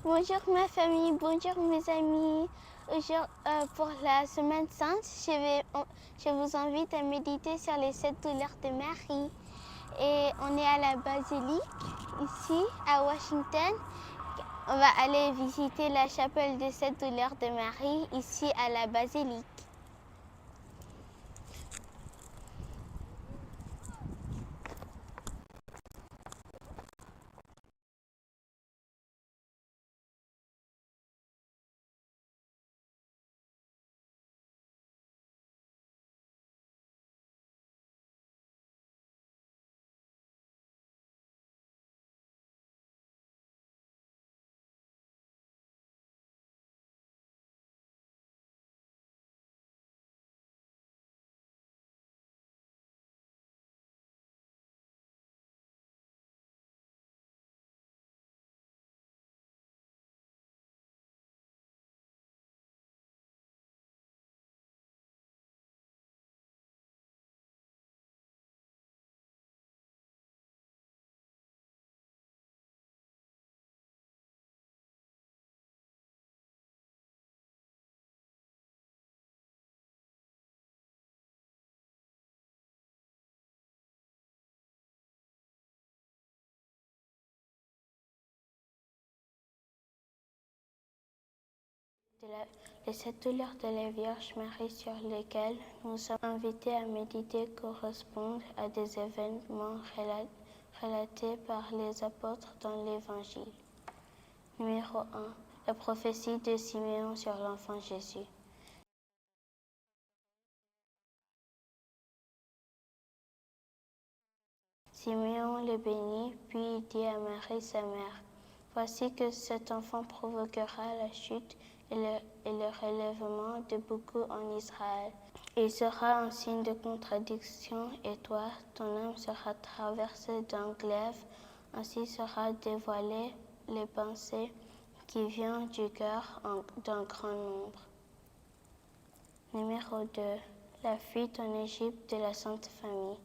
Bonjour ma famille, bonjour mes amis. Pour la semaine sainte, je vous invite à méditer sur les 7 douleurs de Marie. Et on est à la basilique, ici à Washington. On va aller visiter la chapelle des 7 douleurs de Marie, ici à la basilique. Les 7 douleurs de la Vierge Marie sur lesquelles nous sommes invités à méditer correspondent à des événements relatés par les apôtres dans l'Évangile. Numéro 1. La prophétie de Siméon sur l'enfant Jésus. Siméon le bénit, puis il dit à Marie sa mère, « Voici que cet enfant provoquera la chute et le relèvement de beaucoup en Israël. Il sera un signe de contradiction et toi, ton âme sera traversée d'un glaive, ainsi sera dévoilée les pensées qui viennent du cœur d'un grand nombre. » Numéro 2. La fuite en Égypte de la Sainte Famille.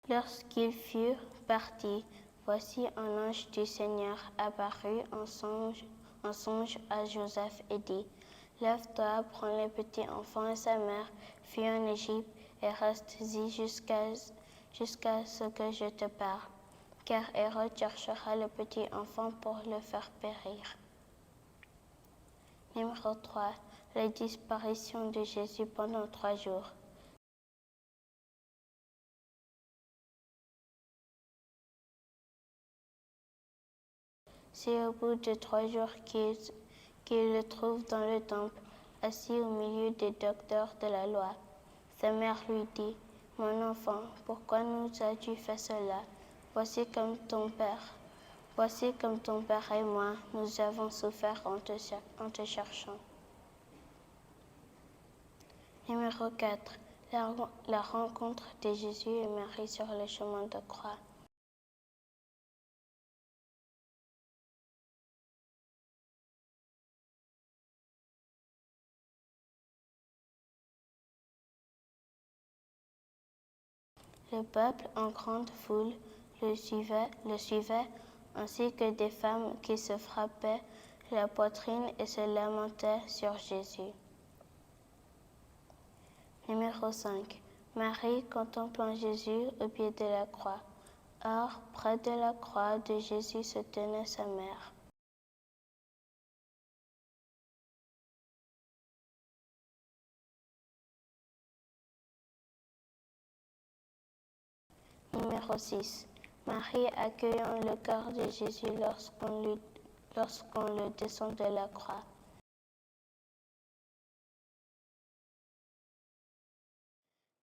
Lorsqu'ils furent partis, voici un ange du Seigneur apparut en songe à Joseph et dit, « Lève-toi, prends le petit enfant et sa mère, fuis en Égypte et reste-y jusqu'à ce que je te parle, car Hérode cherchera le petit enfant pour le faire périr. » Numéro 3. La disparition de Jésus pendant 3 jours. C'est au bout de 3 jours qu'il le trouve dans le temple, assis au milieu des docteurs de la loi. Sa mère lui dit, « Mon enfant, pourquoi nous as-tu fait cela? Voici comme ton père et moi, nous avons souffert en te cherchant. » Numéro 4. La rencontre de Jésus et Marie sur le chemin de croix. Le peuple, en grande foule, le suivait, ainsi que des femmes qui se frappaient la poitrine et se lamentaient sur Jésus. Numéro 5. Marie contemplant Jésus au pied de la croix. Or, près de la croix de Jésus se tenait sa mère. Numéro 6. Marie accueillant le corps de Jésus lorsqu'on le descend de la croix.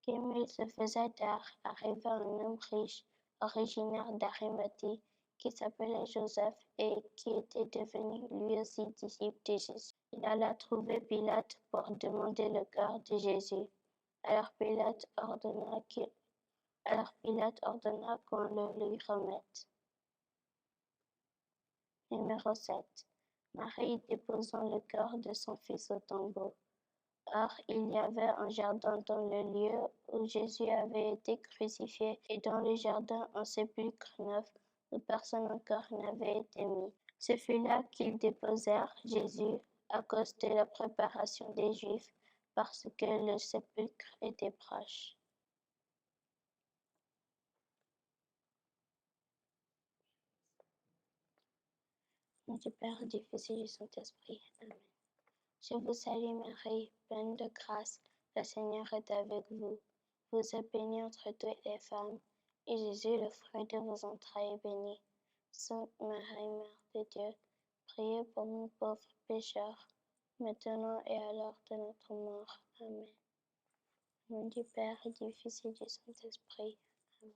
Comme il se faisait tard, arriva un homme riche, originaire d'Arimathie, qui s'appelait Joseph et qui était devenu lui aussi disciple de Jésus. Il alla trouver Pilate pour demander le corps de Jésus. Alors Pilate ordonna qu'on le lui remette. Numéro 7. Marie déposant le corps de son fils au tombeau. Or, il y avait un jardin dans le lieu où Jésus avait été crucifié, et dans le jardin un sépulcre neuf, où personne encore n'avait été mis. Ce fut là qu'ils déposèrent Jésus à cause de la préparation des Juifs, parce que le sépulcre était proche. Au nom du Père, du Fils et du Saint-Esprit. Amen. Je vous salue Marie, pleine de grâce, le Seigneur est avec vous. Vous êtes bénie entre toutes les femmes, et Jésus, le fruit de vos entrailles, est béni. Sainte Marie, Mère de Dieu, priez pour nous pauvres pécheurs, maintenant et à l'heure de notre mort. Amen. Au nom du Père, et du Fils et du Saint-Esprit. Amen.